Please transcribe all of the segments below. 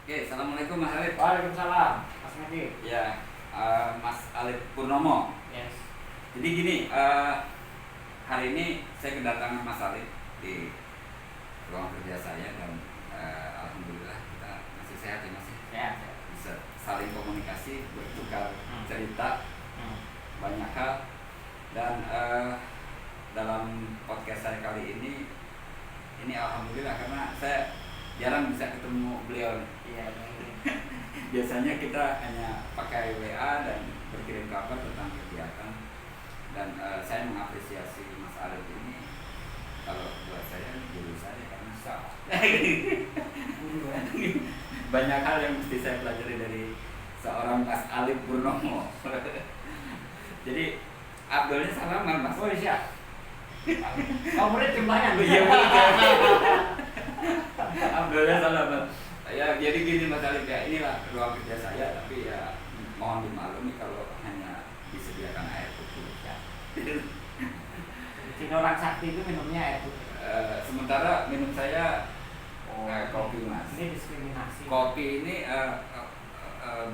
Oke, assalamualaikum Mas Alif. Waalaikumsalam, Mas Medi. Ya, Mas Alif Purnomo. Yes. Jadi gini, hari ini saya kedatangan Mas Alif di ruang kerja saya dan alhamdulillah kita masih sehat ya Mas. Ya. Bisa saling komunikasi, bertukar cerita banyak hal dan dalam podcast saya kali ini alhamdulillah karena saya jarang bisa ketemu beliau. Iya. Biasanya kita hanya pakai WA dan berkirim kabar tentang kegiatan dan saya mengapresiasi Mas Alif ini kalau buat saya guru saya karena sama banyak hal yang mesti saya pelajari dari seorang Mas Alif Purnomo. Jadi Abdulnya salaman Mas. Oh iya. Kau murid jumlahnya. Iya. Abdulnya salaman. Ya jadi gini Mas Alif ya, inilah ruang kerja saya tapi ya mohon dimaklumi kalau hanya disediakan air putih ya. Jadi orang sakti itu minumnya air putih. Sementara minum saya kopi Mas. Ini diskriminasi. Kopi ini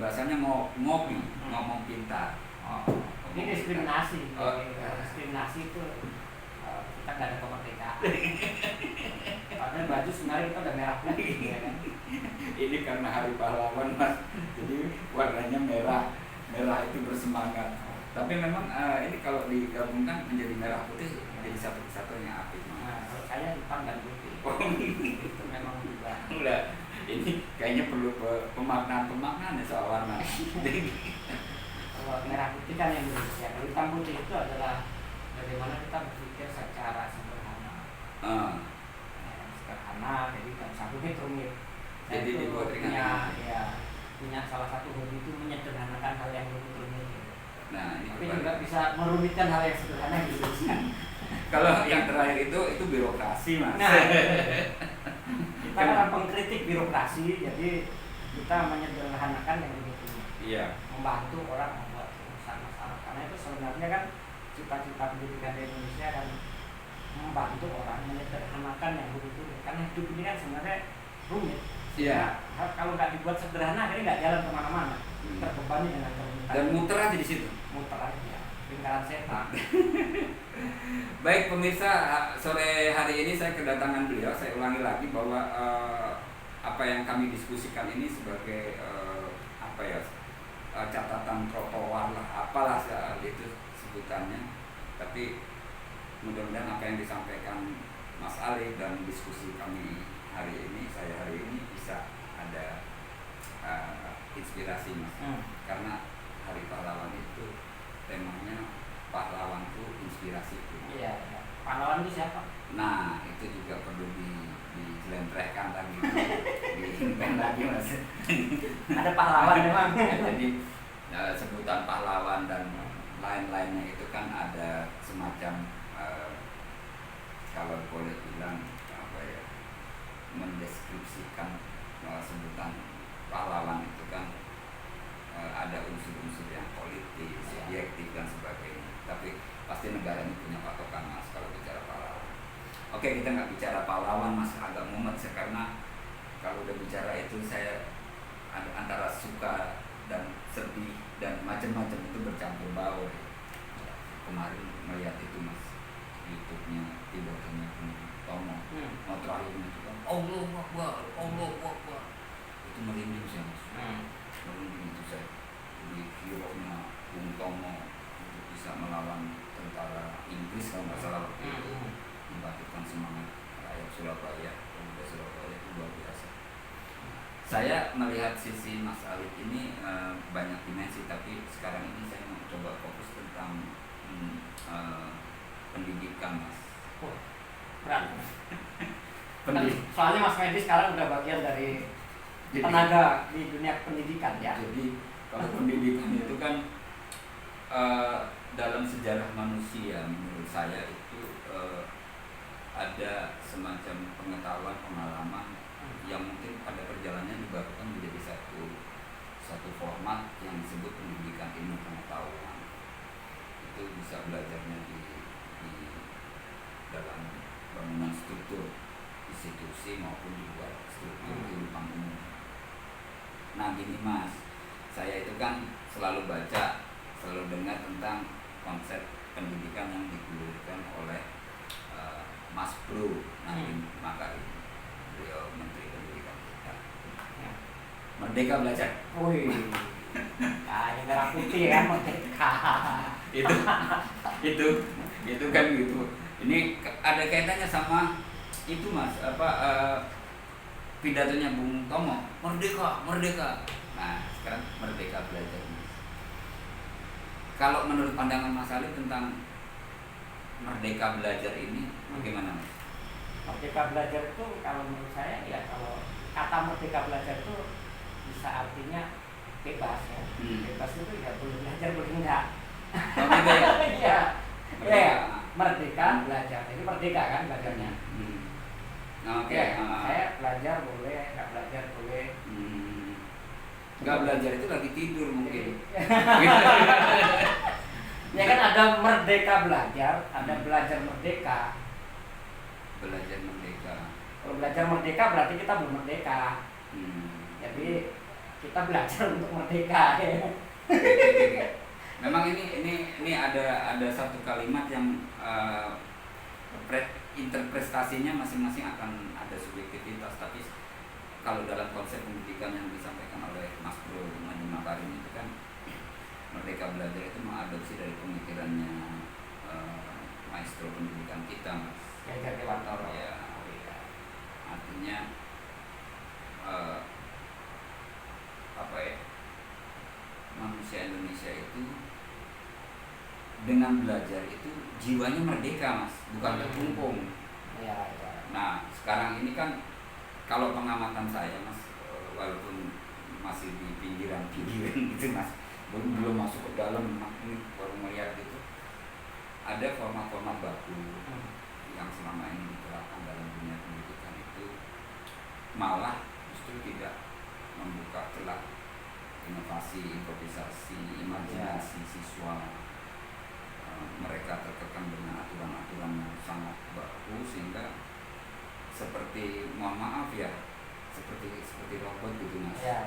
bahasanya ngopi, ngomong pintar. Oh, ini diskriminasi. Oh. Diskriminasi itu kita nggak ada kemerdekaan. Padahal baju sebenarnya kita udah merah putih, ya kan? Ini karena hari pahlawan Mas, jadi warnanya merah. Merah itu bersemangat. Tapi memang ini kalau digabungkan menjadi merah putih menjadi satu-satunya apik. Nah, kalau saya hitam dan putih. Itu memang juga. Udah, ini kayaknya perlu pemaknaan ya soal warna. Kalau merah putih kan yang Indonesia, kalau hitam putih itu adalah bagaimana kita berpikir secara sederhana. Sederhana, jadi kan satu itu rumit. Jadi itu dibuat ringan. punya salah satu hobi itu menyederhanakan hal yang rumit. Nah, ini tapi juga bisa merumitkan hal yang sederhana gitu. Kalau yang terakhir itu birokrasi Mas. Nah, kita kan pengkritik birokrasi, jadi kita menyederhanakan yang rumit. Iya. Membantu orang membuat urusan masalah. Karena itu sebenarnya kan cita-cita pendidikan di Indonesia kan membantu orang menyederhanakan yang rumit. Karena hidup ini kan sebenarnya rumit. Iya. Kalau nggak dibuat sederhana, akhirnya nggak jalan kemana-mana. Terbebani dengan kerumitan. Dan muter aja di situ. Muter aja, lingkaran setan. Baik pemirsa, sore hari ini saya kedatangan beliau. Saya ulangi lagi bahwa apa yang kami diskusikan ini sebagai catatan trotoar lah, apalah itu sebutannya. Tapi mudah-mudahan apa yang disampaikan Mas Alif dan diskusi kami hari ini bisa ada inspirasi Mas. Karena Hari Pahlawan itu temanya pahlawan itu inspirasiku. Iya. Pahlawan itu siapa? Nah itu juga perlu dijelentrehkan lagi, diingat lagi Mas. Ada pahlawan memang. Jadi sebutan pahlawan dan lain-lainnya itu kan ada semacam kalau boleh bilang mendeskripsikan sebutan pahlawan itu kan ada unsur-unsur yang politis, subjektif dan sebagainya. Tapi pasti negara ini punya patokan Mas kalau bicara pahlawan. Oke, kita nggak bicara pahlawan Mas, agak mumet karena kalau udah bicara itu saya antara suka dan sedih dan macam-macam itu bercampur baur. Kemarin melihat itu Mas, YouTube-nya tidaknya Tomo, mau terakhirnya itu kan Allah Akbar, itu merinding sih Mas. Merinding itu saya. Jadi hero-nya Bung Tomo untuk bisa melawan tentara Inggris kalau nggak salah waktu itu, membangkitkan semangat rakyat Surabaya, pemuda Surabaya itu luar biasa. Saya melihat sisi Mas Alif ini banyak dimensi, tapi sekarang ini saya mau coba fokus tentang pendidikan Mas. Berat. Soalnya Mas Medi sekarang udah bagian dari tenaga di dunia pendidikan ya. Jadi kalau pendidikan itu kan dalam sejarah manusia menurut saya itu ada semacam pengetahuan, pengalaman yang mungkin pada perjalanannya dibarukan menjadi satu format yang disebut pendidikan ilmu pengetahuan. Itu bisa belajarnya di dalam bangunan struktur institusi maupun di luar struktur kehidupan umum. gini Mas, saya itu kan selalu baca, selalu dengar tentang konsep pendidikan yang digulirkan oleh Mas Bro Nadiem Makarim, beliau Menteri Pendidikan kita. Ya. Merdeka Belajar. Wih, nah, yang merah putih kan merdeka. itu kan gitu. Ini ada kaitannya sama itu Mas, pidatonya Bung Tomo, merdeka, merdeka. Nah, sekarang Merdeka Belajar. Kalau menurut pandangan Mas Ali tentang Merdeka Belajar ini bagaimana Mas? Merdeka Belajar itu kalau menurut saya ya, kalau kata Merdeka Belajar itu bisa artinya bebas ya. Bebas itu ya boleh belajar boleh enggak. Iya. Ya, merdeka belajar. Jadi merdeka kan belajarnya. Oke. Saya belajar boleh, nggak belajar boleh. Nggak belajar itu lagi tidur mungkin. Ya kan ada merdeka belajar, ada belajar merdeka. Belajar merdeka. Kalau belajar merdeka berarti kita belum merdeka. Jadi kita belajar untuk merdeka. Memang ini ada satu kalimat yang interpretasinya masing-masing akan ada subjektivitas, tapi kalau dalam konsep pendidikan yang disampaikan oleh Mas Bro Nadiem Makarim itu kan Merdeka Belajar itu mengadopsi dari pemikirannya maestro pendidikan kita Mas Ganjar Dewantoro. Ya, artinya manusia Indonesia itu dengan belajar itu jiwanya merdeka Mas, bukan terkungkung. Ya. Nah sekarang ini kan kalau pengamatan saya Mas, walaupun masih di pinggiran gitu Mas, belum masuk ke dalam, ini baru melihat gitu, ada format-format baku yang selama ini diterapkan dalam dunia pendidikan itu malah justru tidak membuka celah inovasi, improvisasi, imajinasi siswa. Mereka terkekang dengan aturan-aturan yang sangat baku sehingga seperti, mohon maaf ya, seperti robot gitu Mas. Ya.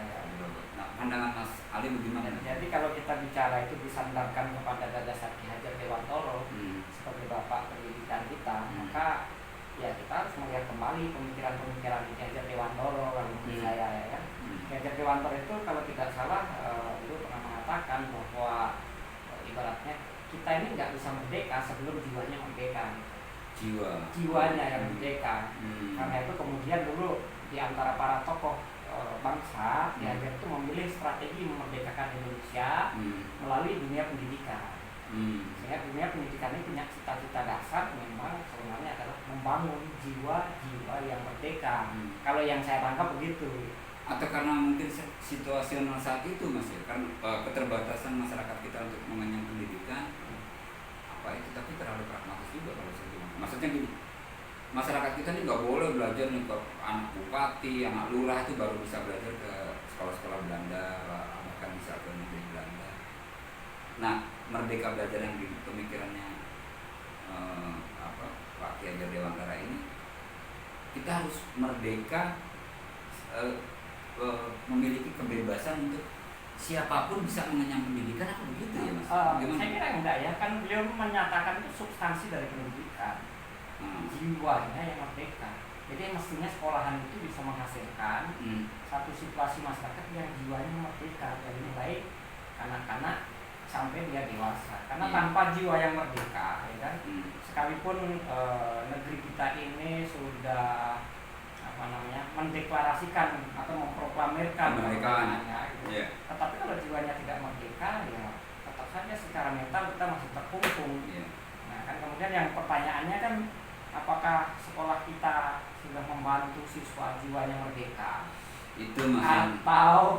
Nah, pandangan Mas Ali bagaimana? Jadi kalau kita bicara itu disandarkan kepada gagasan Ki Hajar Dewantoro sebagai bapak pendidikan kita, maka ya kita harus melihat kembali pemikiran-pemikiran Ki Hajar Dewantoro kalau menurut saya ya kan. Ki Hajar Dewantoro itu kalau tidak salah itu pernah mengatakan bahwa ibaratnya kita ini nggak bisa merdeka sebelum jiwanya merdeka. Jiwanya yang merdeka. Karena itu kemudian dulu di antara para tokoh bangsa, Ki Hajar itu memilih strategi memerdekakan Indonesia melalui dunia pendidikan. Sehingga dunia pendidikan ini punya cita-cita dasar memang sebenarnya adalah membangun jiwa-jiwa yang merdeka. Kalau yang saya tangkap begitu. Atau karena mungkin situasional saat itu Mas ya, kan keterbatasan masyarakat kita untuk mengenyam pendidikan itu, tapi terlalu pragmatis juga kalau saya bilang. Maksudnya gini, masyarakat kita ini nggak boleh belajar nih ke anak bupati, anak lurah itu baru bisa belajar ke sekolah-sekolah Belanda, bahkan bisa ke negeri Belanda. Nah, Merdeka Belajar yang di pemikirannya Pak Ki Hajar Dewantara ini, kita harus merdeka, memiliki kebebasan untuk siapapun bisa mengenyam pendidikan, apa begitu ya Mas? Saya kira enggak ya, kan beliau menyatakan itu substansi dari pendidikan. Jiwanya yang merdeka. Jadi mestinya sekolahan itu bisa menghasilkan satu situasi masyarakat yang jiwanya merdeka dari mulai kanak-kanak sampai dia dewasa. Karena tanpa jiwa yang merdeka, ya kan, sekalipun negeri kita ini sudah mendeklarasikan atau memproklamirkan kemerdekaannya, gitu. Tetapi kalau jiwanya tidak merdeka, ya tetap saja secara mental kita masih terkungkung. Nah kan kemudian yang pertanyaannya kan, apakah sekolah kita sudah membantu siswa jiwanya merdeka? Itu Mas. Atau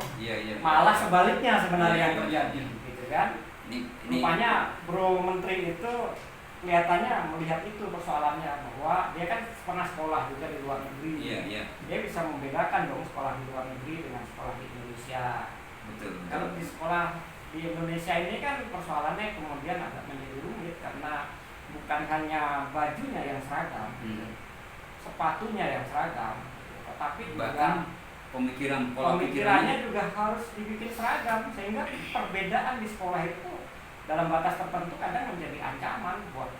malah sebaliknya sebenarnya yang terjadi, gitu kan? Rupanya Bro Menteri itu kelihatannya melihat itu persoalannya, bahwa dia kan pernah sekolah juga di luar negeri. Dia bisa membedakan dong sekolah di luar negeri dengan sekolah di Indonesia. Betul. Kalau di sekolah di Indonesia ini kan persoalannya kemudian agak menjadi rumit karena bukan hanya bajunya yang seragam, sepatunya yang seragam, tetapi bahkan pola pemikirannya juga harus dibikin seragam, sehingga perbedaan di sekolah itu dalam batas tertentu kadang menjadi ancaman buat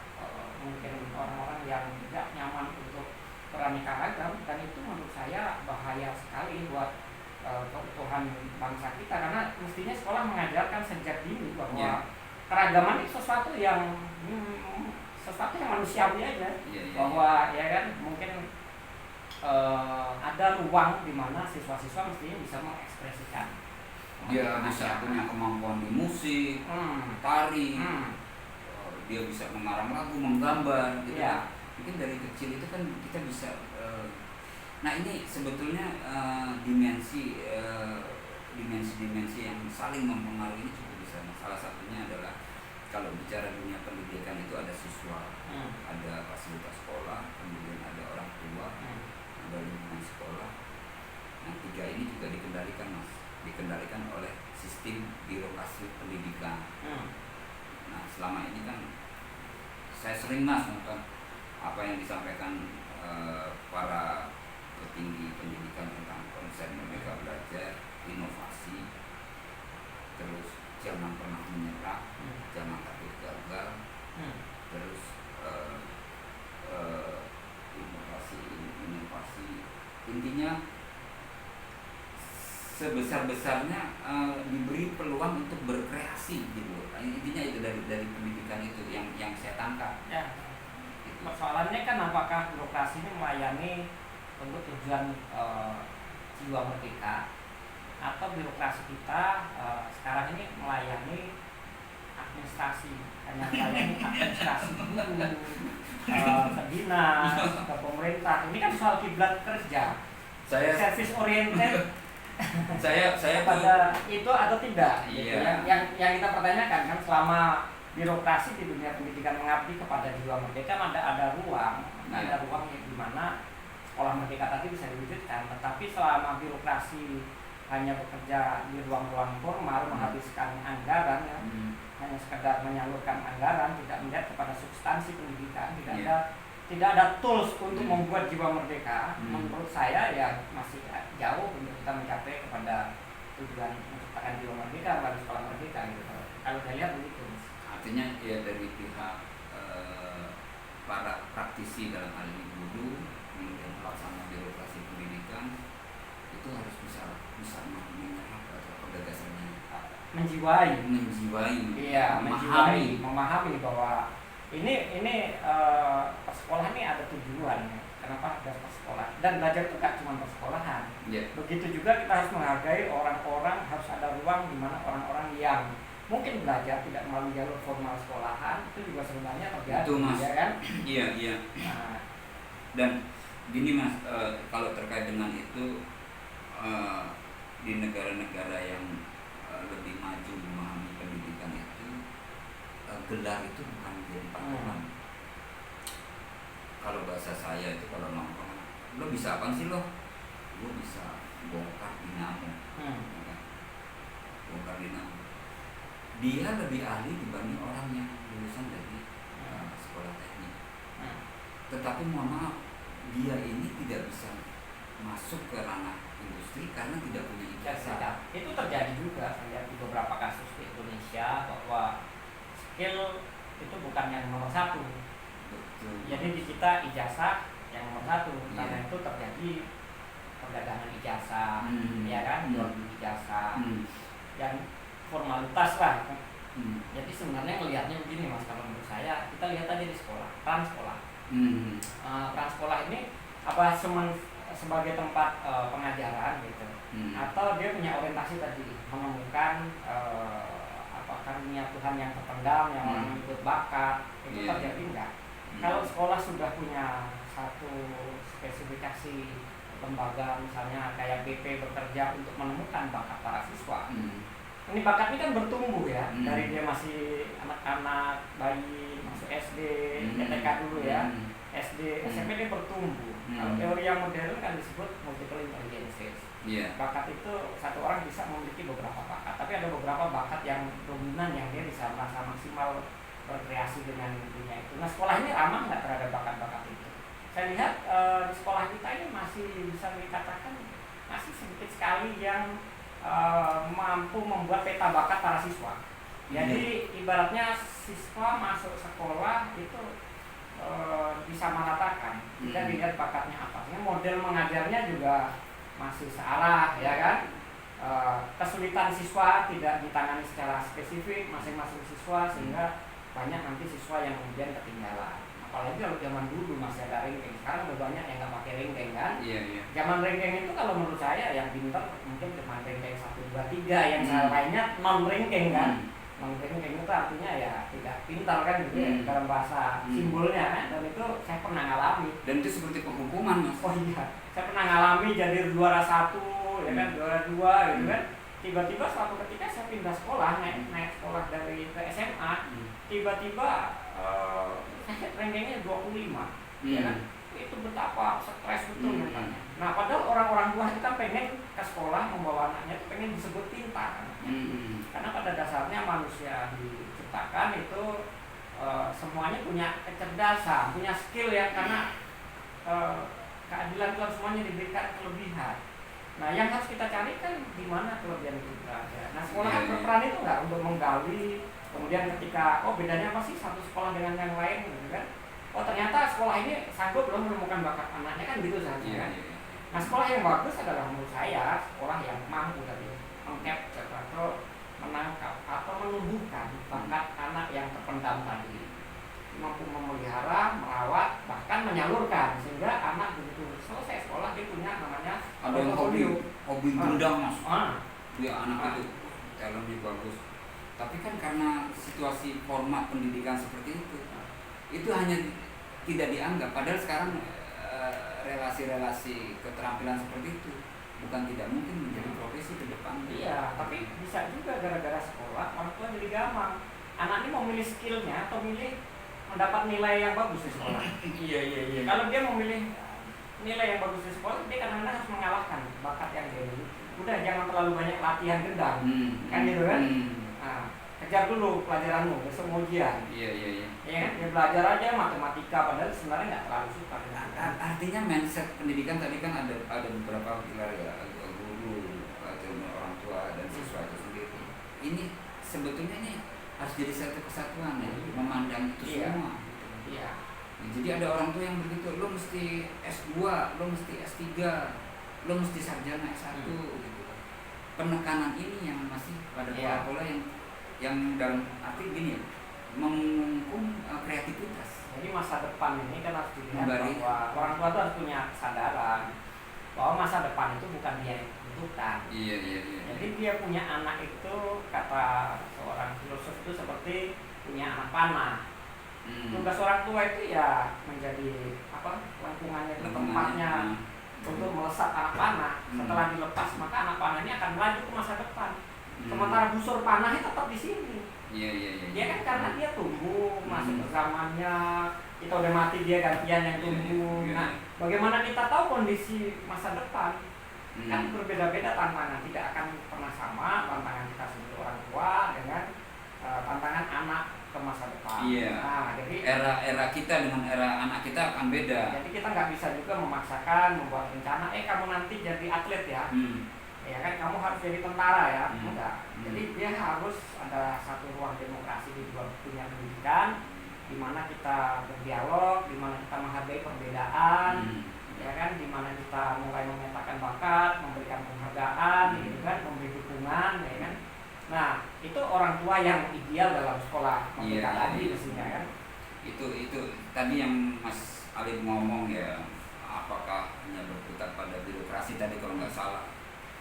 mungkin orang-orang yang tidak nyaman untuk beraneka ragam, dan itu menurut saya bahaya sekali buat keutuhan bangsa kita, karena mestinya sekolah mengajarkan sejak dini bahwa keragaman itu sesuatu yang manusiawi aja, bahwa ya kan mungkin ada ruang di mana siswa-siswa mestinya bisa mengekspresikan. Dia bisa punya kemampuan di musik, tari, dia bisa mengarang lagu, menggambar, gitu. Mungkin dari kecil itu kan kita bisa. Nah ini sebetulnya dimensi yang saling mempengaruhi ini cukup besar. Salah satunya adalah kalau bicara dunia pendidikan itu ada siswa, ada fasilitas sekolah, kemudian ada orang tua, ada lingkungan sekolah. Nah 3 ini juga dikendalikan oleh sistem birokrasi pendidikan. Nah selama ini kan saya sering nonton apa yang disampaikan para petinggi pendidikan tentang konsep Merdeka Belajar, inovasi, terus jangan pernah menyerah, jangan takut gagal, terus inovasi, intinya sebesar-besarnya diberi peluang untuk berkreasi gitu. Intinya itu dari pendidikan itu yang saya tangkap. Ya. Persoalannya kan apakah birokrasi ini melayani untuk tujuan jiwa merdeka, atau birokrasi kita sekarang ini melayani administrasi, hanya melayani administrasi guru, ke dinas, ke pemerintah. Ini kan soal kiblat kerja, service oriented. saya pada itu atau tidak? Iya. Yang kita pertanyakan kan, selama birokrasi di dunia pendidikan mengabdi kepada jiwa merdeka, ada ruang yang dimana sekolah merdeka tadi bisa diwujudkan. Tetapi selama birokrasi hanya bekerja di ruang-ruang formal, menghabiskan anggaran, hanya sekedar menyalurkan anggaran, tidak melihat kepada substansi pendidikan, tidak ada tools untuk membuat jiwa merdeka. Menurut saya ya masih jauh untuk kita mencapai kepada tujuan menciptakan jiwa merdeka melalui sekolah merdeka gitu. Kalau saya lihat begitu. Artinya ya dari pihak para praktisi dalam hal ini guru, kemudian pelaksana birokrasi pendidikan itu harus bisa menyerap atau gagasannya, menjiwai, iya, memahami bahwa ini persekolahan ini ada tujuan. Kenapa ada persekolahan? Dan belajar itu gak cuma persekolahan. Begitu juga kita harus menghargai orang-orang, harus ada ruang di mana orang-orang yang mungkin belajar tidak melalui jalur formal sekolahan, itu juga sebenarnya terjadi. Itu Mas. Ya kan? Iya. Nah. Dan gini Mas, kalau terkait dengan itu di negara-negara yang lebih maju memahami pendidikan itu, gelar itu bukan jadi patokan. Kalau bahasa saya itu kalau nongkrong, lo bisa apa sih lo bisa bongkar dinamo, bongkar dinamo. Dia lebih ahli dibanding orang yang lulusan dari sekolah teknik. Tetapi mohon maaf, dia ini tidak bisa masuk ke ranah industri karena tidak punya ijazah. Itu terjadi juga, saya lihat di beberapa kasus di Indonesia, bahwa skill itu bukan yang nomor 1. Betul. Jadi di kita ijazah yang nomor 1, karena itu terjadi perdagangan ijazah, ya kan, jual beli ijazah, dan formalitas lah. Jadi sebenarnya melihatnya begini Mas, kalau menurut saya kita lihat aja di sekolah, peran sekolah. Peran sekolah ini apa sebagai tempat pengajaran gitu, atau dia punya orientasi tadi menemukan karunia Tuhan yang terpendam, yang orang ikut bakat, itu terjadi enggak? Kalau sekolah sudah punya satu spesifikasi lembaga, misalnya kayak BP bekerja untuk menemukan bakat para siswa, ini bakat ini kan bertumbuh ya, dari dia masih anak-anak, bayi, masuk SD, TK dulu ya, SD, SMP dia bertumbuh. Kalau teori yang modern kan disebut multiple intelligences. Bakat itu satu orang bisa memiliki beberapa bakat, tapi ada beberapa bakat yang dominan yang dia bisa merasa maksimal berkreasi dengan dunia itu. Nah sekolah ini ramah nggak terhadap bakat-bakat itu? Saya lihat di sekolah kita ini masih bisa dikatakan masih sedikit sekali yang mampu membuat peta bakat para siswa. Jadi ibaratnya siswa masuk sekolah itu disamaratakan, kita dilihat bakatnya apa. Model mengajarnya juga masih searah, ya kan? Kesulitan siswa tidak ditangani secara spesifik masing-masing siswa, sehingga banyak nanti siswa yang kemudian ketinggalan. Apalagi kalau zaman dulu masih ada ranking, sekarang udah banyak yang nggak pakai ranking kan. Zaman ranking itu kalau menurut saya yang pintar mungkin cuma ranking 1, 2, 3, yang lainnya non ranking kan. Non ranking itu artinya ya tidak pintar kan gitu ya, dalam bahasa simbolnya kan. Dan itu saya pernah ngalami. Dan itu seperti penghukuman, Mas. Oh iya, saya pernah ngalami jadi juara 1, ya kan, juara 2 gitu kan. Tiba-tiba suatu ketika saya pindah sekolah, naik sekolah dari ke SMA, tiba-tiba saya rankingnya 25, ya kan? Itu betapa stres betul katanya. Nah, padahal orang-orang tua itu kan pengen ke sekolah membawa anaknya, pengen disebut pintar, karena pada dasarnya manusia diciptakan itu semuanya punya kecerdasan, punya skill ya, karena keadilan Tuhan semuanya diberikan kelebihan. Nah, yang harus kita cari kan di mana kelebihan itu berada. Nah, sekolah kan berperan itu nggak untuk menggali. Kemudian ketika, bedanya apa sih satu sekolah dengan yang lain, gitu kan? Oh, ternyata sekolah ini sanggup loh menemukan bakat anaknya, kan gitu saja kan? Nah, sekolah yang bagus adalah menurut saya sekolah yang mampu tadi mengcapture atau menangkap atau menumbuhkan bakat anak yang terpendam tadi, mampu memelihara, merawat, bahkan menyalurkan, sehingga anak begitu selesai sekolah dia punya namanya ada yang hobi gendang, Mas. Ya, anak itu talentnya bagus. Tapi kan karena situasi format pendidikan seperti itu hanya tidak dianggap. Padahal sekarang relasi-relasi keterampilan seperti itu bukan tidak mungkin menjadi profesi ke depan. Iya, tapi bisa juga gara-gara sekolah orang tua jadi gampang. Anak ini mau milih skillnya atau milih mendapat nilai yang bagus di sekolah. Iya. Kalau dia memilih nilai yang bagus di sekolah, dia kadang-kadang harus mengalahkan bakat yang dia miliki. Udah, jangan terlalu banyak latihan gendang, kan gitu kan? Nah, kejar dulu pelajaranmu, besok mau ujian. Iya. Ya kan, dia belajar aja matematika, padahal sebenarnya nggak terlalu suka. Artinya mindset pendidikan tadi kan ada beberapa pilar ya, guru, orang tua dan siswa itu sendiri. Ini sebetulnya ini harus jadi satu kesatuan ya, memandang itu semua. Iya. Jadi ada orang tua yang begitu, lo mesti S2, lo mesti S3, lo mesti sarjana S1 gitu. Penekanan ini yang masih pada pola-pola yang dalam arti gini ya, mengungkung kreativitas. Jadi masa depan ini kan harus dilihat bahwa orang tua itu harus punya kesadaran bahwa masa depan itu bukan dia yang tentukan. Iya. Jadi dia punya anak itu, kata seorang filosof itu seperti punya anak panah. Tugas orang tua itu ya menjadi lingkungannya itu tempatnya untuk melesat anak panah. Setelah dilepas maka anak panah ini akan melaju ke masa depan. Sementara busur panahnya tetap di sini. Iya. Dia kan karena dia tumbuh masuk ke zamannya, kita udah mati dia gantian yang tumbuh. Nah, bagaimana kita tahu kondisi masa depan? Kan berbeda-beda tantangan, tidak akan pernah sama tantangan kita sebagai orang tua dengan tantangan anak ke masa depan. Iya. Nah, jadi era kita dengan era anak kita akan beda. Jadi kita nggak bisa juga memaksakan membuat rencana, kamu nanti jadi atlet ya. Ya kan, kamu harus jadi tentara ya. Enggak. Jadi dia harus ada satu ruang demokrasi di dunia pendidikan, di mana kita berdialog, di mana kita menghargai perbedaan, ya kan, di mana kita mulai memetakan bakat, memberikan penghargaan, gitu kan, memberi dukungan, ya kan. Nah, itu orang tua yang ideal dalam sekolah merdeka tadi mestinya kan. Itu tadi yang Mas Alif ngomong ya, apakah hanya berputar pada birokrasi tadi kalau nggak salah.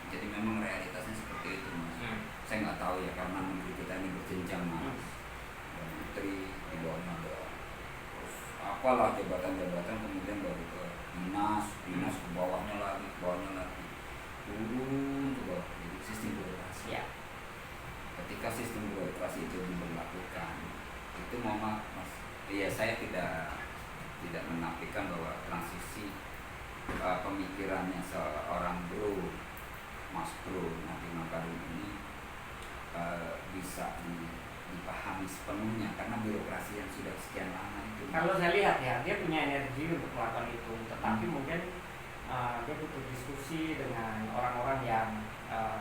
Jadi memang realitasnya seperti itu, Mas. Saya nggak tahu ya, karena negeri kita ini berjenjang, Mas. Dan menteri di bawahnya ada apalah jabatan-jabatan, kemudian baru ke dinas ke bawahnya lagi, turun ke bawah. Jadi sistem birokrasi. Ya. Ketika sistem birokrasi itu diberlakukan, itu Mas, saya tidak menafikan bahwa transisi pemikirannya seorang Mas Bro Nadiem Makarim ini bisa dipahami sepenuhnya karena birokrasi yang sudah sekian lama itu. Kalau saya lihat ya, dia punya energi untuk melakukan itu, tetapi mungkin dia butuh diskusi dengan orang-orang yang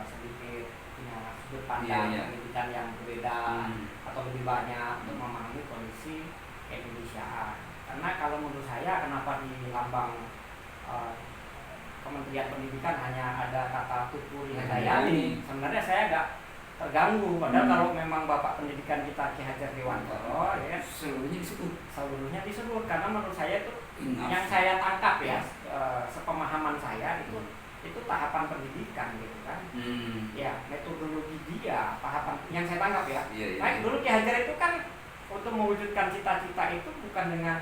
sedikit punya sudut pandang pendidikan yang berbeda atau lebih banyak untuk memahami kondisi keindonesiaan. Karena kalau menurut saya, kenapa di lambang Kementerian Pendidikan hanya ada kata Tutpuri Handayani, sebenarnya saya agak terganggu. Padahal kalau memang Bapak Pendidikan kita Ki Hajar Dewantoro, ya seluruhnya disebut. Karena menurut saya itu yang saya tangkap ya, sepemahaman saya itu tahapan pendidikan gitu kan. Ya, metodologi dia, tahapan yang saya tangkap ya. Baik, dulu Ki Hajar itu kan untuk mewujudkan cita-cita itu bukan dengan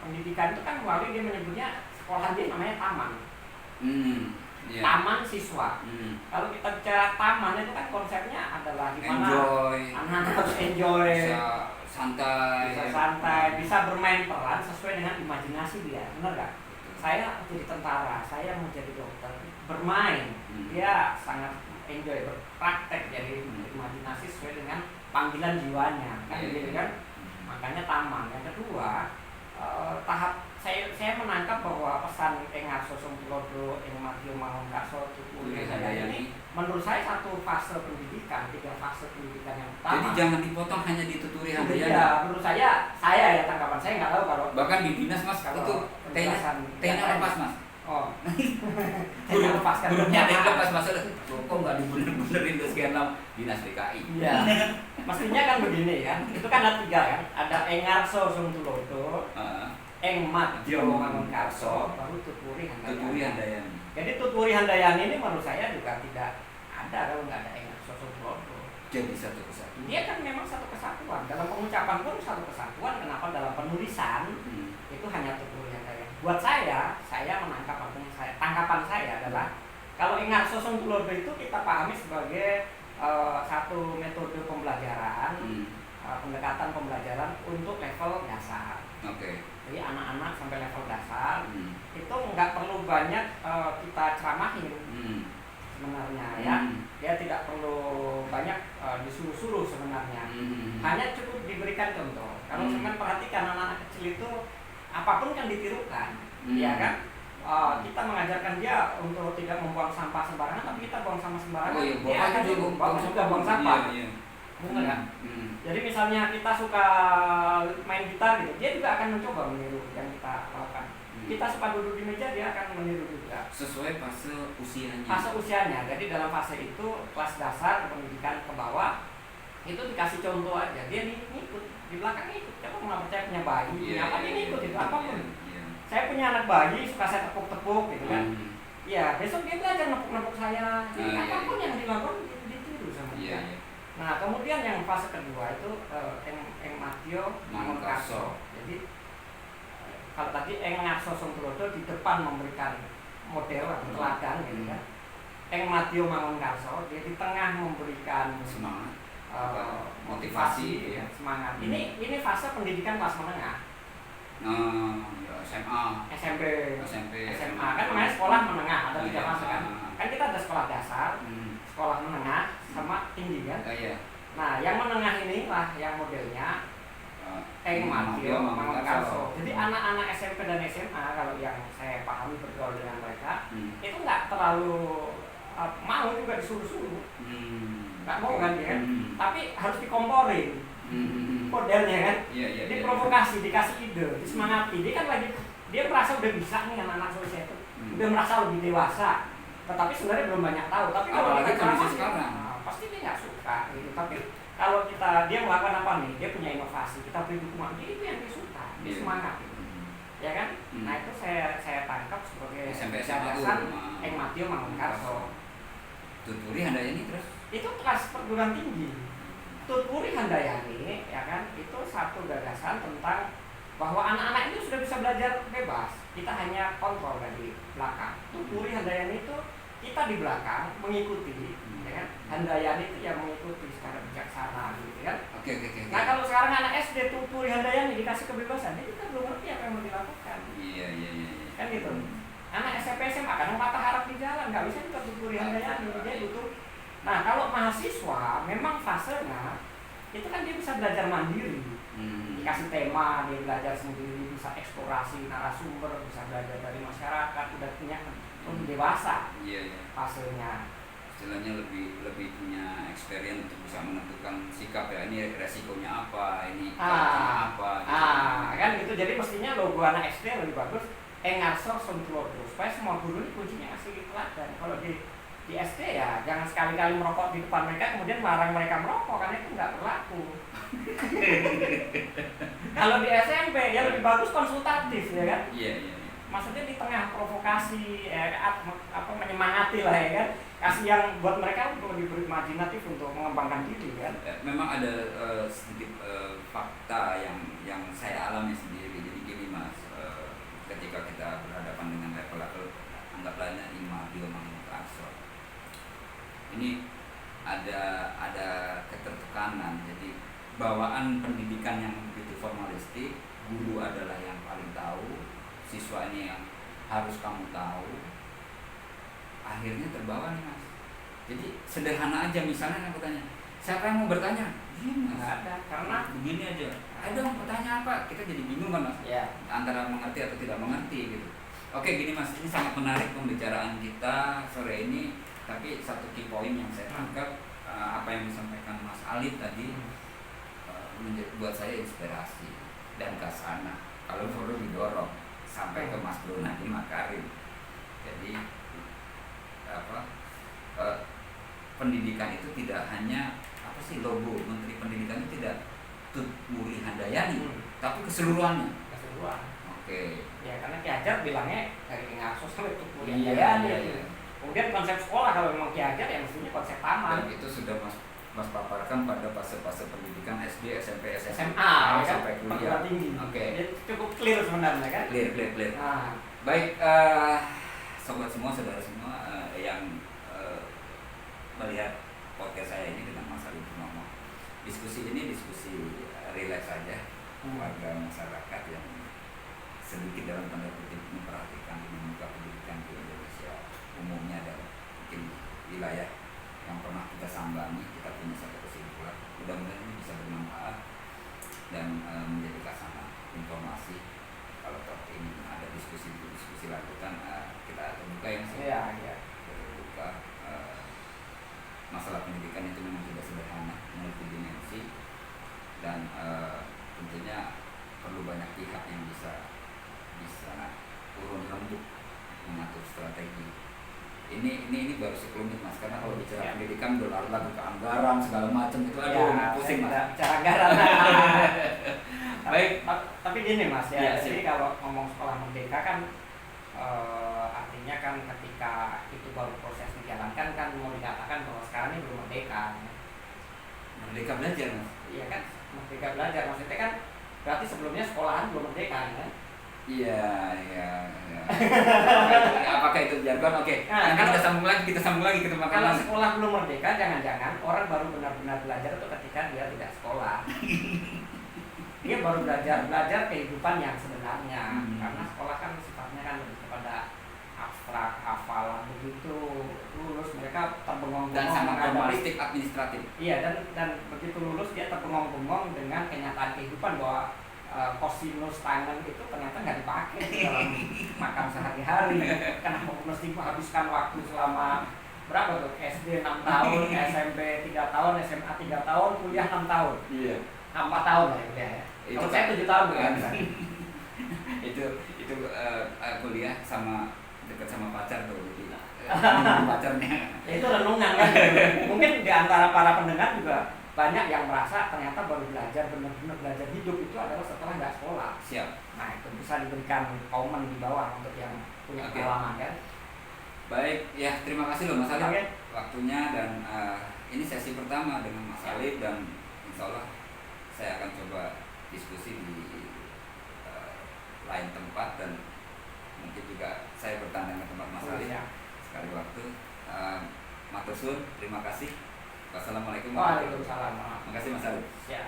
pendidikan itu kan melalui, dia menyebutnya sekolah dia namanya taman. Taman siswa. Kalau kita bicara taman itu kan konsepnya adalah gimana anak-anak harus enjoy, bisa santai, bisa bermain peran sesuai dengan imajinasi dia, benar gak? Saya jadi tentara, saya mau jadi dokter, bermain, dia sangat enjoy, berpraktek, jadi imajinasi sesuai dengan panggilan jiwanya, kan gitu kan? Makanya taman. Yang kedua, tahap saya menangkap bahwa pesan Engar Sosong Tulodo, Eng Matio Mangunkarso, Tutpuri Handayani menurut saya satu fase pendidikan, 3 fase pendidikan yang utama. Jadi jangan dipotong hanya di Tutpuri Handayani. Iya, menurut saya ya tanggapan saya nggak tahu kalau bahkan di dinas Mas itu T-nya lepas Mas. Oh, T-nya lepas kan. Hurufnya T lepas Mas. Kok nggak dibener-benerin ke sekian lama dinas DKI. Iya. Mestinya kan begini kan. Itu kan ada 3 kan. Ada Engar Sosong Tulodo, Eng Matio Mangunkarso, baru Tutpuri Handayani. Jadi Tutpuri Handayani ini menurut saya juga tidak ada kalau nggak ada Engar Sosong Tulodo. Jadi satu kesatuan. Dia kan memang satu kesatuan. Dalam pengucapan pun satu kesatuan. Kenapa dalam penulisan itu hanya Tutpuri Handayani? Buat saya menangkap tangkapan saya adalah kalau Engar Sosong Tulodo itu kita pahami sebagai satu metode pembelajaran, pendekatan pembelajaran untuk level dasar. Jadi anak-anak sampai level dasar itu nggak perlu banyak kita ceramahin sebenarnya ya. Dia tidak perlu banyak disuruh-suruh sebenarnya. Hanya cukup diberikan contoh. Kalau sebenarnya perhatikan anak-anak kecil itu apapun kan ditirukan, ya kan? Kita mengajarkan dia untuk tidak membuang sampah sembarangan, tapi kita buang sampah sembarangan, dia akan juga buang sampah. Benar kan? Jadi misalnya kita suka main gitar gitu, dia juga akan mencoba meniru yang kita lakukan. Kita suka duduk di meja, dia akan meniru juga. Sesuai fase usianya. Fase usianya. Jadi dalam fase itu kelas dasar pendidikan ke bawah itu dikasih contoh aja, dia ngikut di belakang ikut. Coba nggak percaya punya bayi, apa dia ngikut itu apapun. Saya punya anak bayi, suka saya tepuk-tepuk gitu kan. Ya besok dia belajar nepuk-nepuk saya. Jadi apapun yang dilakukan ditiru sama dia. Nah kemudian yang fase kedua itu Eng Matio Mangunkarso. Jadi kalau tadi Engar Sosong Tulodo di depan memberikan model atau teladan gitu kan. Eng Matio Mangunkarso dia di tengah memberikan semangat, motivasi, ya, semangat. Ini fase pendidikan kelas menengah. SMA, SMP, SMA kan namanya sekolah menengah, ada 3 fase kan. Kan kita ada sekolah dasar, sekolah menengah, sama tinggi kan. Nah, yang menengah inilah yang modelnya Eng Matio Mangunkarso. Jadi anak-anak SMP dan SMA kalau yang saya pahami bergaul dengan mereka itu nggak terlalu mau juga disuruh-suruh, nggak mau kan dia, tapi harus dikomporin modelnya kan. Diprovokasi, dikasih ide, disemangati. Dia kan dia merasa udah bisa nih anak-anak seusia itu, udah merasa lebih dewasa, tetapi sebenarnya belum banyak tahu. Tapi kalau kita ceramah sekarang, pasti dia nggak suka gitu. Tapi kalau dia melakukan apa nih, dia punya inovasi, kita beri dukungan, dia itu yang dia suka, dia semangat gitu. Ya kan? Nah itu saya tangkap sebagai gagasan Eng Matio Mangunkarso. Tutpuri Handayani terus? Itu kelas perguruan tinggi. Tutpuri Handayani, ya kan? Itu satu gagasan tentang bahwa anak-anak itu sudah bisa belajar bebas. Kita hanya kontrol dari belakang. Tutpuri Handayani itu kita di belakang mengikuti, ya kan? Handayani itu yang mengikuti secara bijaksana, gitu kan? Oke. Nah kalau sekarang anak SD Tutpuri Handayani dikasih kebebasan, dia kita belum ngerti apa yang mau dilakukan. Iya. Kan gitu. Anak SMP SMA kadang patah harap di jalan, nggak bisa kita Tutpuri Handayani, dia butuh. Nah kalau mahasiswa memang fasenya itu kan dia bisa belajar mandiri. Dikasih tema, dia belajar sendiri, bisa eksplorasi narasumber, bisa belajar dari masyarakat, udah punya lebih dewasa hasilnya. Istilahnya lebih punya experience untuk bisa menentukan sikap ya, ini resikonya apa, ini apa gitu. Kan gitu. Jadi mestinya logo anak SD lebih bagus ngasor sontulodo supaya semua guru ini kuncinya ngasih teladan. Kalau di SD ya jangan sekali-kali merokok di depan mereka kemudian melarang mereka merokok, karena itu nggak berlaku. Kalau di SMP ya lebih bagus konsultatif ya kan. Iya. Maksudnya di tengah provokasi apa menyemangati lah ya kan, kasih yang buat mereka untuk lebih berimajinatif untuk mengembangkan diri kan. Memang ada sedikit fakta yang saya alami sendiri. Jadi gini Mas, ketika kita berhadapan dengan level anggaplah 5 biomanufaktur, ini ada ketertekanan. Jadi bawaan pendidikan yang begitu formalistik, guru adalah yang paling tahu, siswa ini yang harus kamu tahu, akhirnya terbawa nih Mas. Jadi sederhana aja, misalnya aku tanya, siapa yang mau bertanya? Nggak ada, karena begini aja, ayo dong bertanya apa, kita jadi bingung kan Mas, antara mengerti atau tidak mengerti gitu. Oke gini Mas, ini sangat menarik pembicaraan kita sore ini, tapi satu key point yang saya tangkap, apa yang disampaikan Mas Alif tadi buat saya inspirasi dan kesana, kalau perlu didorong sampai ke Mas Bro Nadiem Makarim. Jadi pendidikan itu tidak hanya logo Menteri Pendidikan itu tidak Tut Wuri Handayani, tapi keseluruhannya. Oke. Ya karena Ki Hajar bilangnya dari Ngarso sampai Tut Wuri Handayani. Iya. Kemudian konsep sekolah kalau memang Ki Hajar ya mestinya konsep taman. Dan itu sudah Mas paparkan pada fase-fase pendidikan SD, SMP, SMA sampai kuliah. Tinggi. Oke. Cukup clear sebenarnya kan? Clear. Baik, sobat semua, saudara semua yang melihat podcast saya ini dengan Mas Alif Purnomo. Diskusi ini rileks saja, warga masyarakat yang sedikit dalam tanda kutip memperhatikan dinamika pendidikan di Indonesia umumnya dan mungkin wilayah yang pernah kita sambangi, kita punya satu kesimpulan. Mudah-mudahan ini bisa bermanfaat dan menjadi kasana informasi. Kalau ini ada diskusi lanjutan, kita terbuka yang terbuka. Masalah pendidikan itu memang tidak sederhana, multidimensi, dan tentunya perlu banyak pihak yang bisa urun rembuk mengatur strategi. Ini baru sekelumit Mas, karena kalau bicara pendidikan dolar lagi ke anggaran segala macam itu pusing Mas. Bicara anggaran. Baik, tapi gini Mas ya. Jadi kalau ngomong sekolah merdeka kan artinya kan ketika itu baru proses dijalankan kan mau dikatakan bahwa sekarang ini belum merdeka. Merdeka belajar Mas. Iya kan, merdeka belajar maksudnya kan berarti sebelumnya sekolahan belum merdeka kan? Iya. Apakah itu jargon? Oke. Nah, kita sambung lagi ke tempat kalau sekolah belum merdeka, jangan-jangan orang baru benar-benar belajar itu ketika dia tidak sekolah. Dia baru belajar kehidupan yang sebenarnya. Karena sekolah kan sifatnya kan lebih kepada abstrak, hafalan, begitu lulus mereka terbengong-bengong dan sangat formalistik administratif. Iya, dan begitu lulus dia terbengong-bengong dengan kenyataan kehidupan bahwa kosinus tangen itu ternyata nggak dipakai dalam makan sehari-hari. Kenapa mesti menghabiskan waktu selama berapa tuh? SD 6 tahun, SMP 3 tahun, SMA 3 tahun, kuliah 6 tahun. Iya. 4 tahun ya kuliah ya. Kalau saya 7 tahun kan. itu kuliah sama dekat sama pacar tuh, jadi pacarnya. Itu renungan kan. Mungkin di antara para pendengar juga banyak yang merasa ternyata baru benar-benar belajar hidup itu adalah setelah nggak sekolah. Siap. Nah itu bisa diberikan komen di bawah untuk yang punya pengalaman kan. Baik, ya terima kasih loh Mas Alif waktunya, dan ini sesi pertama dengan Mas Alif, dan insya Allah saya akan coba diskusi di lain tempat, dan mungkin juga saya bertanya ke tempat Mas Alif sekali waktu. Matur suwun, terima kasih. Wassalamualaikum warahmatullahi wabarakatuh. Waalaikumsalam. Terima kasih Mas Alif. Ya.